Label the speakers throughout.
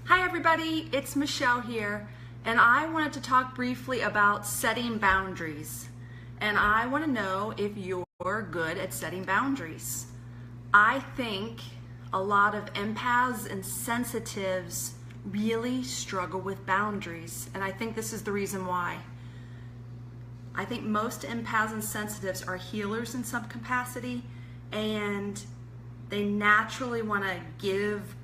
Speaker 1: Hi everybody, it's Michelle here, and I wanted to talk briefly about setting boundaries. And I want to know if you're good at setting boundaries. I think a lot of empaths and sensitives really struggle with boundaries, and I think this is the reason why. I think most empaths and sensitives are healers in some capacity, and they naturally want to give,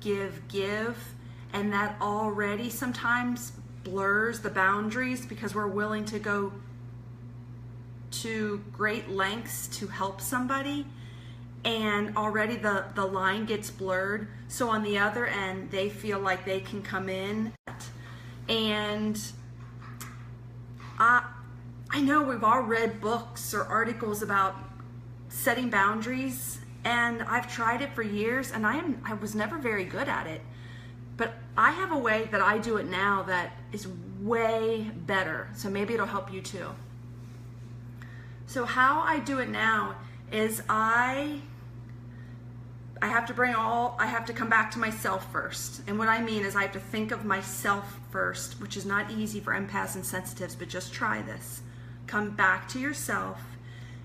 Speaker 1: and that already sometimes blurs the boundaries because we're willing to go to great lengths to help somebody, and already the line gets blurred. So on the other end, they feel like they can come in. And I know we've all read books or articles about setting boundaries, and I've tried it for years, and I was never very good at it. But I have a way that I do it now that is way better, so maybe it'll help you too. So how I do it now is I have to come back to myself first. And what I mean is I have to think of myself first, which is not easy for empaths and sensitives, but just try this. Come back to yourself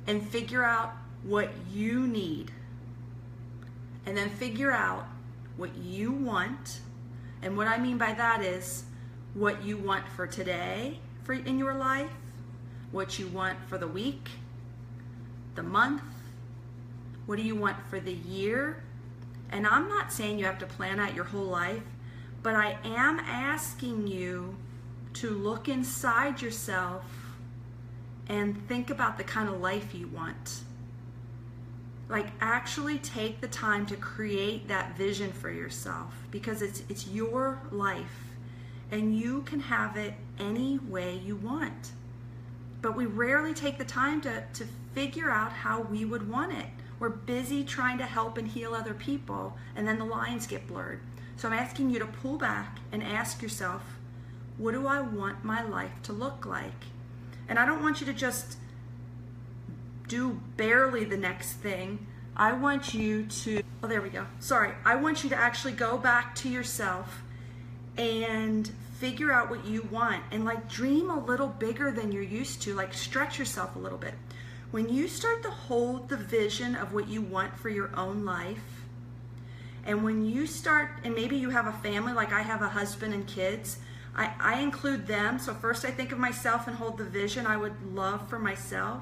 Speaker 1: and figure out what you need. And then figure out what you want. And what I mean by that is what you want for today in your life, what you want for the week, the month, what do you want for the year. And I'm not saying you have to plan out your whole life, but I am asking you to look inside yourself and think about the kind of life you want. Like, actually take the time to create that vision for yourself, because it's your life and you can have it any way you want. But we rarely take the time to figure out how we would want it. We're busy trying to help and heal other people, and then the lines get blurred. So I'm asking you to pull back and ask yourself, what do I want my life to look like? And I don't want you to just do barely the next thing. I want you to, oh, there we go. Sorry. I want you to actually go back to yourself and figure out what you want, and like dream a little bigger than you're used to, like stretch yourself a little bit. When you start to hold the vision of what you want for your own life, and when you start, and maybe you have a family, like I have a husband and kids, I include them. So first I think of myself and hold the vision I would love for myself.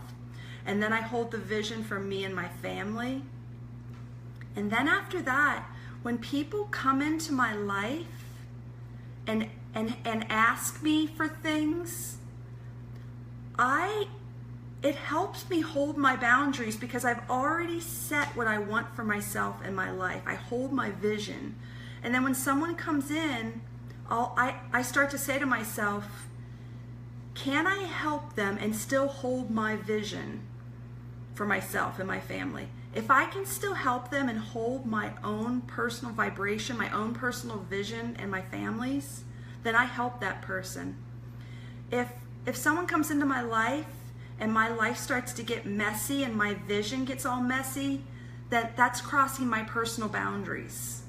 Speaker 1: And then I hold the vision for me and my family. And then after that, when people come into my life and ask me for things, it helps me hold my boundaries, because I've already set what I want for myself and my life. I hold my vision. And then when someone comes in, I start to say to myself, can I help them and still hold my vision for myself and my family? If I can still help them and hold my own personal vibration, my own personal vision and my family's, then I help that person. If someone comes into my life and my life starts to get messy and my vision gets all messy, that's crossing my personal boundaries.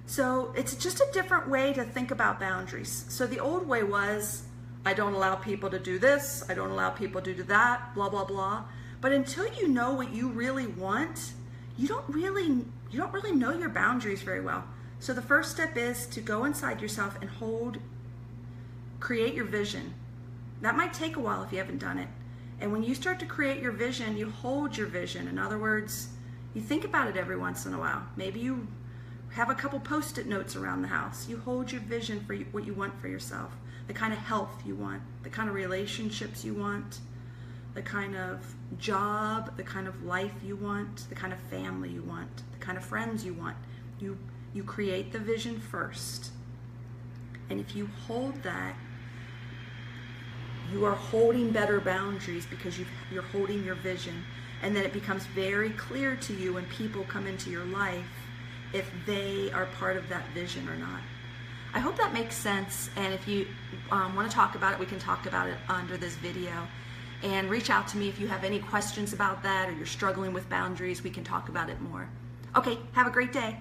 Speaker 1: So it's just a different way to think about boundaries. So the old way was, I don't allow people to do this, I don't allow people to do that, blah, blah, blah. But until you know what you really want, you don't really know your boundaries very well. So the first step is to go inside yourself and create your vision. That might take a while if you haven't done it. And when you start to create your vision, you hold your vision. In other words, you think about it every once in a while. Maybe you have a couple Post-it notes around the house. You hold your vision for what you want for yourself, the kind of health you want, the kind of relationships you want, the kind of job, the kind of life you want, the kind of family you want, the kind of friends you want. You create the vision first. And if you hold that, you are holding better boundaries, because you're holding your vision. And then it becomes very clear to you when people come into your life if they are part of that vision or not. I hope that makes sense, and if you want to talk about it, we can talk about it under this video. And reach out to me if you have any questions about that, or you're struggling with boundaries. We can talk about it more. Okay, have a great day.